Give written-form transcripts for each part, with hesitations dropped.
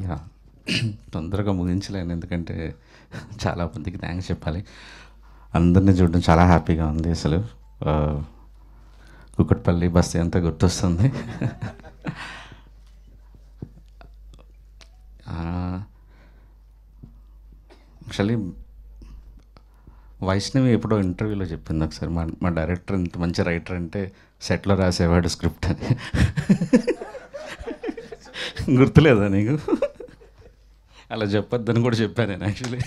Yeah తొందరగా ముగించలేను, ఎందుకంటే చాలా మందికి థ్యాంక్స్ చెప్పాలి. అందరినీ చూడడం చాలా హ్యాపీగా ఉంది. అసలు కుకట్పల్లి బస్తీ అంతా గుర్తొస్తుంది. యాక్చువల్లీ వైష్ణవి ఎప్పుడో ఇంటర్వ్యూలో చెప్పింది ఒకసారి, మా డైరెక్టర్ ఇంత మంచి రైటర్ అంటే సెట్లో రాసేవాడు స్క్రిప్ట్ అని. గుర్తులేదా నీకు? అలా చెప్పొద్దని కూడా చెప్పాను నేను యాక్చువల్లీ.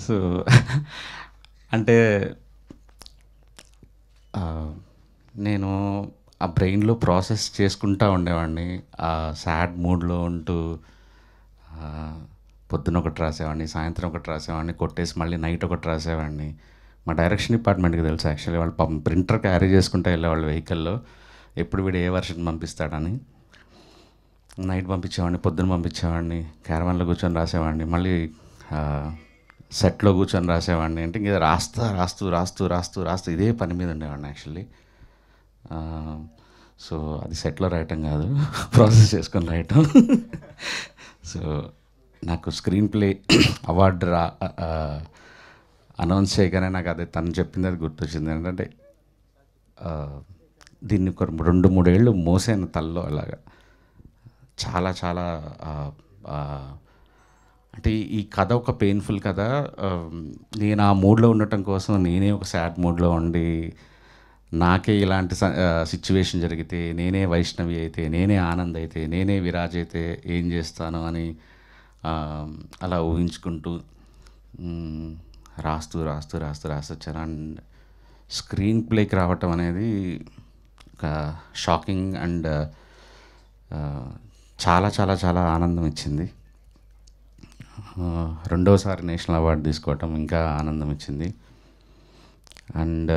సో అంటే నేను ఆ బ్రెయిన్లో ప్రాసెస్ చేసుకుంటూ ఉండేవాడిని. ఆ సాడ్ మూడ్లో ఉంటూ పొద్దున ఒకటి రాసేవాడిని, సాయంత్రం ఒకటి రాసేవాడిని, కొట్టేసి మళ్ళీ నైట్ ఒకటి రాసేవాడిని. మా డైరెక్షన్ డిపార్ట్మెంట్కి తెలుసు యాక్చువల్లీ, వాళ్ళు ప్రింటర్ క్యారీ చేసుకుంటూ వెళ్ళేవాళ్ళు వెహికల్లో, ఎప్పుడు వీడు ఏ వర్షన్ పంపిస్తాడని. నైట్ పంపించేవాడిని, పొద్దున పంపించేవాడిని, క్యారవాన్లో కూర్చొని రాసేవాడిని, మళ్ళీ సెట్లో కూర్చొని రాసేవాడిని. అంటే ఇంక రాస్తూ రాస్తూ రాస్తూ రాస్తూ రాస్తూ ఇదే పని మీద ఉండేవాడిని యాక్చువల్లీ. సో అది సెట్లో రాయటం కాదు, ప్రాసెస్ చేసుకొని రాయటం. సో నాకు స్క్రీన్ ప్లే అవార్డు అనౌన్స్ చేయగానే నాకు అదే తను చెప్పింది అది గుర్తొచ్చింది. ఏంటంటే దీన్ని ఒక 2-3 ఏళ్ళు మోసాను తల్లో అలాగా. చాలా చాలా అంటే ఈ కథ ఒక పెయిన్ఫుల్ కథ. నేను ఆ మూడ్లో ఉండటం కోసం నేనే ఒక సాడ్ మూడ్లో ఉండి, నాకే ఇలాంటి సిచ్యువేషన్ జరిగితే, నేనే వైష్ణవి అయితే, నేనే ఆనంద్ అయితే, నేనే విరాజ్ అయితే ఏం చేస్తాను అని అలా ఊహించుకుంటూ రాస్తూ రాస్తూ రాస్తూ రాసొచ్చాను. అండ్ స్క్రీన్ ప్లేకి రావటం అనేది ఒక షాకింగ్ అండ్ చాలా చాలా చాలా ఆనందం ఇచ్చింది. రెండోసారి నేషనల్ అవార్డు తీసుకోవటం ఇంకా ఆనందం ఇచ్చింది. అండ్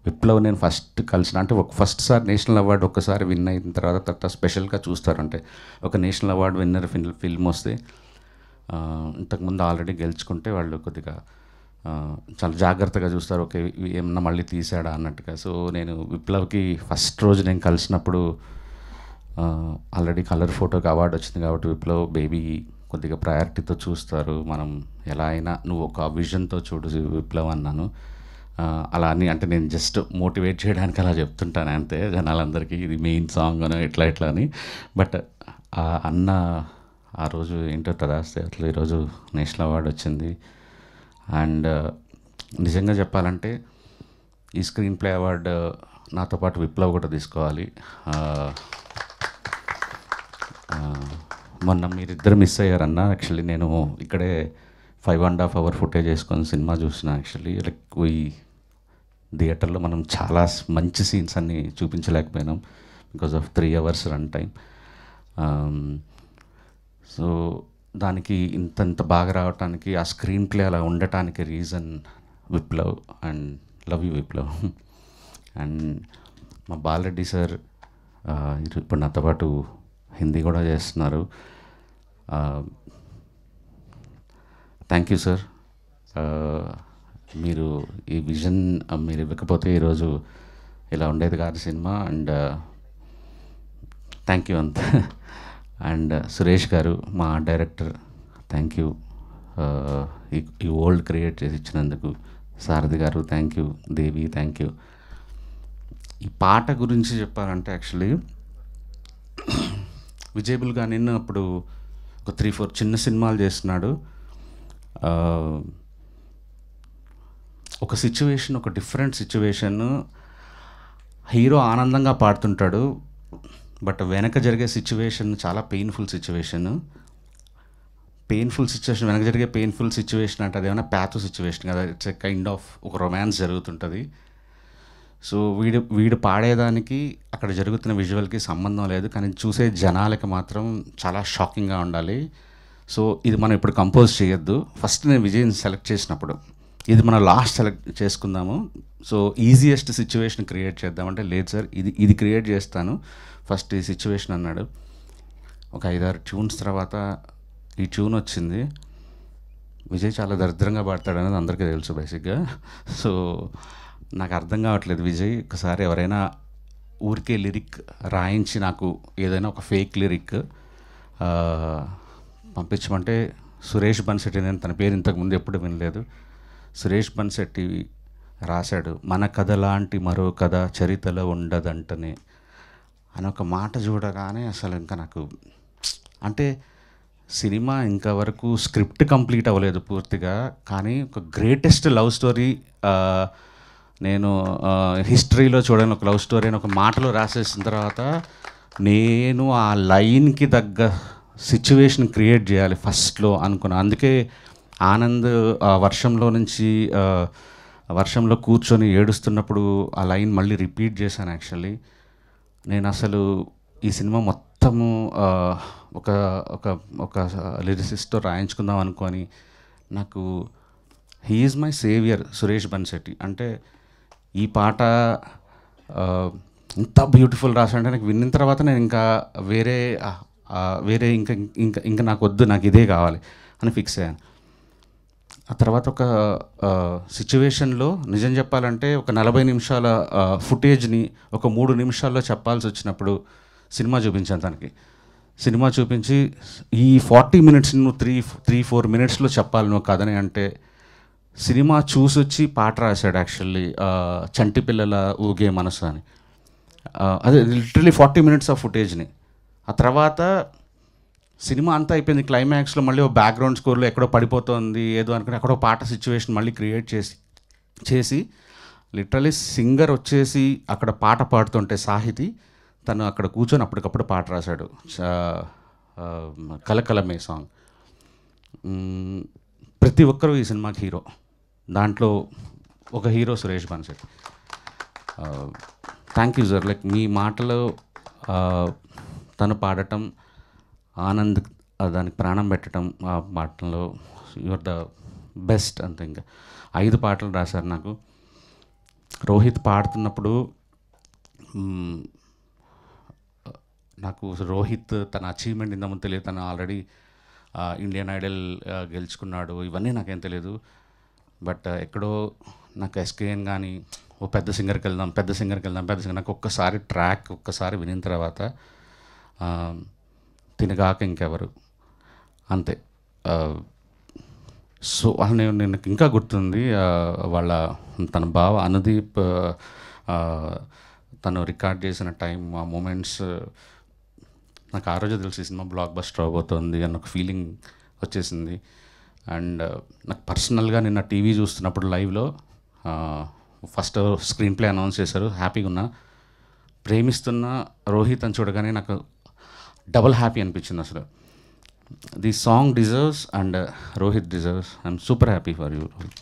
విప్లవ్ నేను ఫస్ట్ కలిసిన, అంటే ఫస్ట్ సారి నేషనల్ అవార్డు ఒక్కసారి విన్ అయిన తర్వాత స్పెషల్గా చూస్తారంటే, ఒక నేషనల్ అవార్డు విన్నర్ ఫిల్మ్ వస్తే ఇంతకుముందు ఆల్రెడీ గెలుచుకుంటే వాళ్ళు కొద్దిగా చాలా జాగ్రత్తగా చూస్తారు, ఓకే ఏమన్నా మళ్ళీ తీసాడా అన్నట్టుగా. సో నేను విప్లవ్కి ఫస్ట్ రోజు నేను కలిసినప్పుడు ఆల్రెడీ కలర్ ఫోటోకి అవార్డు వచ్చింది కాబట్టి విప్లవ్ బేబీ కొద్దిగా ప్రయారిటీతో చూస్తారు, మనం ఎలా అయినా నువ్వు ఒక విజన్తో చూడు విప్లవ్ అన్నాను. అలా అని అంటే నేను జస్ట్ మోటివేట్ చేయడానికి అలా చెప్తుంటాను అంతే జనాలందరికీ, ఇది మెయిన్ సాంగ్ అని ఇట్లా ఇట్లా అని. బట్ అన్న ఆ రోజు ఏంటో తదాస్తే అట్లా ఈరోజు నేషనల్ అవార్డు వచ్చింది. అండ్ నిజంగా చెప్పాలంటే ఈ స్క్రీన్ ప్లే అవార్డు నాతో పాటు విప్లవ్ కూడా తీసుకోవాలి. మొన్న మీరిద్దరు మిస్ అయ్యారన్న. యాక్చువల్లీ నేను ఇక్కడే 5.5 hour ఫుటేజ్ వేసుకొని సినిమా చూసిన. యాక్చువల్లీ లైక్ ఈ థియేటర్లో మనం చాలా మంచి సీన్స్ అన్నీ చూపించలేకపోయినాం because of 3 hours run time. So దానికి ఇంత బాగా రావటానికి, ఆ స్క్రీన్ ప్లే అలా ఉండటానికి reason Viplav. And love you Viplav. And మా బాలరెడ్డి సార్ ఇప్పుడు నాతో పాటు హిందీ కూడా చేస్తున్నారు. Thank you sir. మీరు ఈ విజన్ మీరు ఇవ్వకపోతే ఈరోజు ఇలా ఉండేది కాదు సినిమా. అండ్ థ్యాంక్ యూ అంత. అండ్ సురేష్ గారు మా డైరెక్టర్, థ్యాంక్ యూ ఈ వరల్డ్ క్రియేట్ చేసి ఇచ్చినందుకు. సారథి గారు thank you. Devi thank you. ఈ పాట గురించి చెప్పాలంటే యాక్చువల్లీ విజయబుల్గా నిన్న అప్పుడు ఒక 3-4 చిన్న సినిమాలు చేస్తున్నాడు. ఒక సిచ్యువేషన్, ఒక డిఫరెంట్ సిచ్యువేషన్, హీరో ఆనందంగా పాడుతుంటాడు, బట్ వెనక జరిగే సిచ్యువేషన్ చాలా పెయిన్ఫుల్ సిచ్యువేషన్. వెనక జరిగే పెయిన్ఫుల్ సిచ్యువేషన్ అంటే అదేమైనా ప్యాథో సిచ్యువేషన్ కదా, ఇట్స్ ఎ కైండ్ ఆఫ్ ఒక రొమాన్స్ జరుగుతుంటుంది. సో వీడు పాడేదానికి అక్కడ జరుగుతున్న విజువల్కి సంబంధం లేదు, కానీ చూసే జనాలకి మాత్రం చాలా షాకింగ్గా ఉండాలి. సో ఇది మనం ఇప్పుడు కంపోజ్ చేయొద్దు, ఫస్ట్ నేను విజయ్ని సెలెక్ట్ చేసినప్పుడు ఇది మనం లాస్ట్ సెలెక్ట్ చేసుకుందాము, సో ఈజియెస్ట్ సిచ్యువేషన్ క్రియేట్ చేద్దామంటే, లేదు సార్ ఇది క్రియేట్ చేస్తాను ఫస్ట్ ఈ సిచ్యువేషన్ అన్నాడు. ఒక 5-6 ట్యూన్స్ తర్వాత ఈ ట్యూన్ వచ్చింది. విజయ్ చాలా దరిద్రంగా పాడతాడు అనేది అందరికీ తెలుసు బేసిక్గా. సో నాకు అర్థం కావట్లేదు, విజయ్ ఒకసారి ఎవరైనా ఊరికే లిరిక్ రాయించి నాకు ఏదైనా ఒక ఫేక్ లిరిక్ పంపించమంటే సురేష్ బన్సెట్టి, నేను తన పేరు ఇంతకుముందు ఎప్పుడు వినలేదు, సురేష్ బన్సెట్టి రాశాడు, మన కథ లాంటి మరో కథ చరిత్రలో ఉండదంటనే అని ఒక మాట చూడగానే అసలు ఇంకా నాకు అంటే సినిమా ఇంకా వరకు స్క్రిప్ట్ కంప్లీట్ అవ్వలేదు పూర్తిగా, కానీ ఒక గ్రేటెస్ట్ లవ్ స్టోరీ నేను హిస్టరీలో చూడని ఒక లవ్ స్టోరీ అని ఒక మాటలో రాసేసిన తర్వాత నేను ఆ లైన్కి తగ్గ సిచ్యువేషన్ క్రియేట్ చేయాలి ఫస్ట్లో అనుకున్నాను. అందుకే ఆనంద్ వర్షంలో నుంచి వర్షంలో కూర్చొని ఏడుస్తున్నప్పుడు ఆ లైన్ మళ్ళీ రిపీట్ చేశాను. యాక్చువల్లీ నేను అసలు ఈ సినిమా మొత్తము ఒక ఒక ఒక లిరిసిస్ట్తో రాయించుకుందాం అనుకొని, నాకు he is my saviour Suresh Bansetti. అంటే ఈ పాట ఇంత బ్యూటిఫుల్ రాసాడంటే నాకు విన్న తర్వాత నేను ఇంకా వేరే వేరే ఇంకా ఇంకా ఇంకా నాకు వద్దు, నాకు ఇదే కావాలి అని ఫిక్స్ అయ్యాను. ఆ తర్వాత ఒక సిచ్యువేషన్లో నిజం చెప్పాలంటే ఒక 40 నిమిషాల ఫుటేజ్ని ఒక 3 నిమిషాల్లో చెప్పాల్సి వచ్చినప్పుడు సినిమా చూపించాను తనకి. సినిమా చూపించి ఈ 40 మినిట్స్ నువ్వు 3-4 మినిట్స్లో చెప్పాలి నువ్వు కథని అంటే, సినిమా చూసొచ్చి పాట రాశాడు యాక్చువల్లీ, చంటి పిల్లల ఊగే మనసు అని. అదే లిటరలీ 40 మినిట్స్ ఆఫ్ ఫుటేజ్ని. ఆ తర్వాత సినిమా అంతా అయిపోయింది, క్లైమాక్స్లో మళ్ళీ ఒక బ్యాక్గ్రౌండ్ స్కోర్లో ఎక్కడో పడిపోతుంది ఏదో అనుకుని అక్కడో పాట సిచ్యువేషన్ మళ్ళీ క్రియేట్ చేసి లిటరలీ సింగర్ వచ్చేసి అక్కడ పాట పాడుతుంటే సాహితి తను అక్కడ కూర్చొని అప్పటికప్పుడు పాట రాశాడు, కలకలమే సాంగ్. ప్రతి ఒక్కరూ ఈ సినిమాకి హీరో, దాంట్లో ఒక hero Suresh Bansetti. Thank you sir. Like మీ మాటలో తను పాడటం, ఆనంద్ దానికి ప్రాణం పెట్టడం, ఆ పాటలో యువర్ ద బెస్ట్ అంతే. ఇంకా 5 పాటలు రాశారు నాకు. రోహిత్ పాడుతున్నప్పుడు నాకు రోహిత్ తన అచీవ్మెంట్ ఇంతకుముందు తెలియదు, తను ఆల్రెడీ ఇండియన్ ఐడల్ గెలుచుకున్నాడు, ఇవన్నీ నాకేం తెలియదు. బట్ ఎక్కడో నాకు ఎస్కేఎన్ కానీ ఓ పెద్ద సింగర్కి వెళ్దాం నాకు ఒక్కసారి ట్రాక్ ఒక్కసారి వినిన తర్వాత తినగాక ఇంకెవరు అంతే. సో నేను ఇంకా గుర్తుంది వాళ్ళ తన బావ అనుదీప్ తను రికార్డ్ చేసిన టైం, ఆ మూమెంట్స్ నాకు ఆ రోజు తెలిసి సినిమా బ్లాక్ బస్టర్ అవబోతోంది అన్న ఒక ఫీలింగ్ వచ్చేసింది. అండ్ నాకు పర్సనల్గా నిన్న టీవీ చూస్తున్నప్పుడు లైవ్లో ఫస్ట్ స్క్రీన్ ప్లే అనౌన్స్ చేశారు, హ్యాపీగా ఉన్నా. ప్రేమిస్తున్న రోహిత్ అని చూడగానే నాకు డబుల్ హ్యాపీ అనిపించింది అసలు. The song deserves and Rohit deserves. I'm super happy for you Rohit.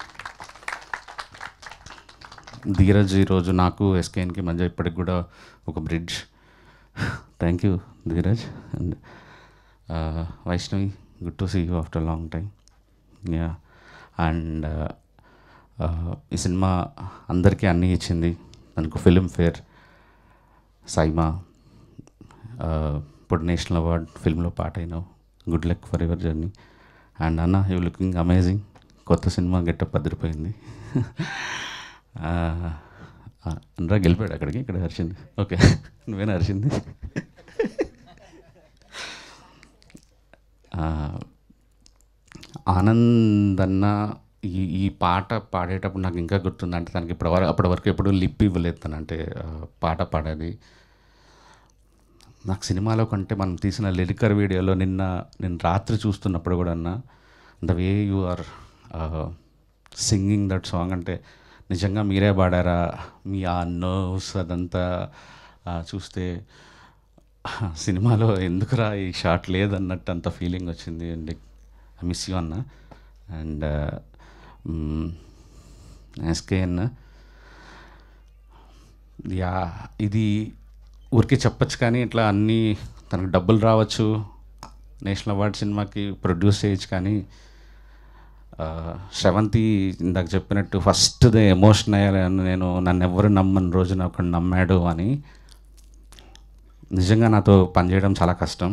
Dheeraj ఈరోజు నాకు ఎస్కేఎన్కి మధ్య ఇప్పటికి కూడా ఒక bridge. Thank you Dheeraj. And Vaishnavi, good to see you after long time. Yeah. And ఈ సినిమా అందరికీ అన్నీ ఇచ్చింది. దానికి ఫిల్మ్ఫేర్, సైమా, ఇప్పుడు నేషనల్ అవార్డ్, ఫిల్మ్లో పాట అయినావు. Good luck for your journey. And అన్న, యూ లుకింగ్ అమేజింగ్. కొత్త సినిమా గెటప్ అదిరిపోయింది. అనరా గెలిపాడు అక్కడికి, ఇక్కడ హర్షింది. ఓకే, నువ్వేనా హర్షింది? ఆనంద్ అన్న ఈ పాట పాడేటప్పుడు నాకు ఇంకా గుర్తుంది. అంటే తనకి అప్పటి వరకు ఎప్పుడు లిప్ ఇవ్వలేదు తను, అంటే పాట పాడేది. నాకు సినిమాలో కంటే మనం తీసిన లిరికర్ వీడియోలో నేను రాత్రి చూస్తున్నప్పుడు కూడా అన్న, the way you are singing that song, అంటే నిజంగా మీరే పాడారా, మీ ఆ నర్వ్స్ అదంతా చూస్తే సినిమాలో ఎందుకురా ఈ షాట్ లేదన్నట్టు అంత ఫీలింగ్ వచ్చింది. అండ్ ఐ మిస్ యూ అన్న. అండ్ ఎస్కేఎన్, యా, ఇది ఊరికే చెప్పచ్చు కానీ ఇట్లా అన్నీ తనకు డబ్బులు రావచ్చు, నేషనల్ అవార్డ్ సినిమాకి ప్రొడ్యూస్ చేయొచ్చు, కానీ శ్రవంతి ఇందాక చెప్పినట్టు ఫస్ట్ ఎమోషన్ అయ్యాను నేను. నన్ను ఎవరు నమ్మని రోజున ఒకడు నమ్మాడు అని. నిజంగా నాతో పనిచేయడం చాలా కష్టం,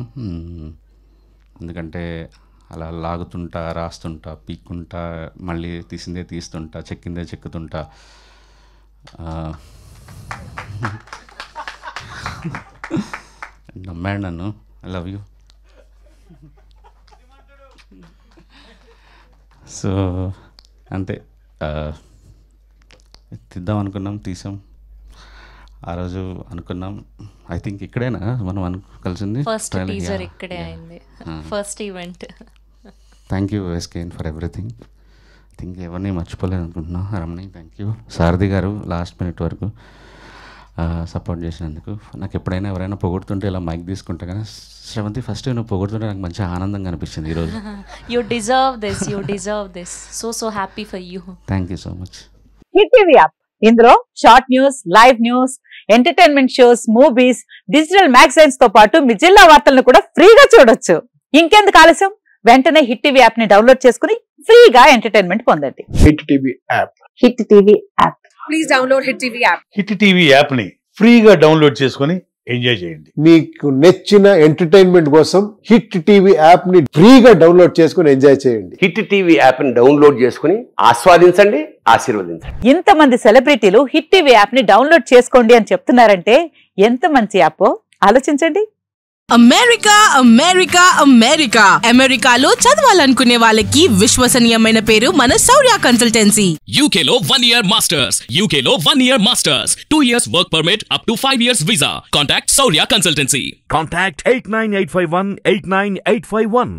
ఎందుకంటే అలా లాగుతుంటా, రాస్తుంటా, పీక్కుంటా, మళ్ళీ తీసిందే తీస్తుంటా, చెక్కిందే చెక్కుతుంటా. నమ్మాడు నన్ను. I love you. సో అంతే, తీద్దాం అనుకున్నాం, తీసాం. ఆ రోజు అనుకున్నాం, ఐ థింక్ ఇక్కడేనా మనం కలిసింది, ఫస్ట్ టీజర్ ఇక్కడే అయింది, first event. Thank you SKN for everything. I think ఎవరిని మర్చిపోలేదు అనుకుంటున్నా. రమణి థ్యాంక్ యూ, సారథి గారు లాస్ట్ మినిట్ వరకు సపోర్ట్ చేసినందుకు. నాకు ఎప్పుడైనా ఎవరైనా పొగుడుతుంటే ఇలా మైక్ తీసుకుంటా కానీ శ్రవంతి ఫస్ట్ నువ్వు పొగుడుతుంటే నాకు మంచి ఆనందంగా అనిపించింది ఈరోజు. You deserve this, you deserve this. So happy for you. Thank you so much. Hit TV app, ఇందులో short news, live news, entertainment shows, movies, digital magazines తో పాటు మీ జిల్లా వార్తలను కూడా ఫ్రీగా చూడొచ్చు. ఇంకెందుకు ఆలస్యం, వెంటనే హిట్ టీవీ యాప్ ని డౌన్లోడ్ చేసుకుని ఫ్రీగా ఎంటర్టైన్మెంట్ పొందండి. Hit TV app. Hit TV app. Please download hit TV app. Hit TV app ని ఫ్రీగా డౌన్లోడ్ చేసుకొని ఎంజాయ్ చేయండి. మీకు నచ్చిన ఎంటర్టైన్మెంట్ కోసం హిట్ టీవీ యాప్ ని ఫ్రీగా డౌన్లోడ్ చేసుకొని ఎంజాయ్ చేయండి. హిట్ టీవీ యాప్ ని డౌన్లోడ్ చేసుకుని ఆస్వాదించండి, ఆశీర్వదించండి. ఇంతమంది సెలబ్రిటీలు హిట్ టీవీ యాప్ ని డౌన్లోడ్ చేసుకోండి అని చెప్తున్నారంటే ఎంత మంచి యాప్ ఆలోచించండి. అమెరికా అమెరికా అమెరికా అమెరికాలో చదవాలనుకునే వాళ్ళకి విశ్వసనీయమైన పేరు మన శౌర్య కన్సల్టెన్సీ. UK లో 1 year masters, UK లో 1 year masters, 2 years work permit up to 5 years visa. Contact Saurya Consultancy. Contact 89851 89851.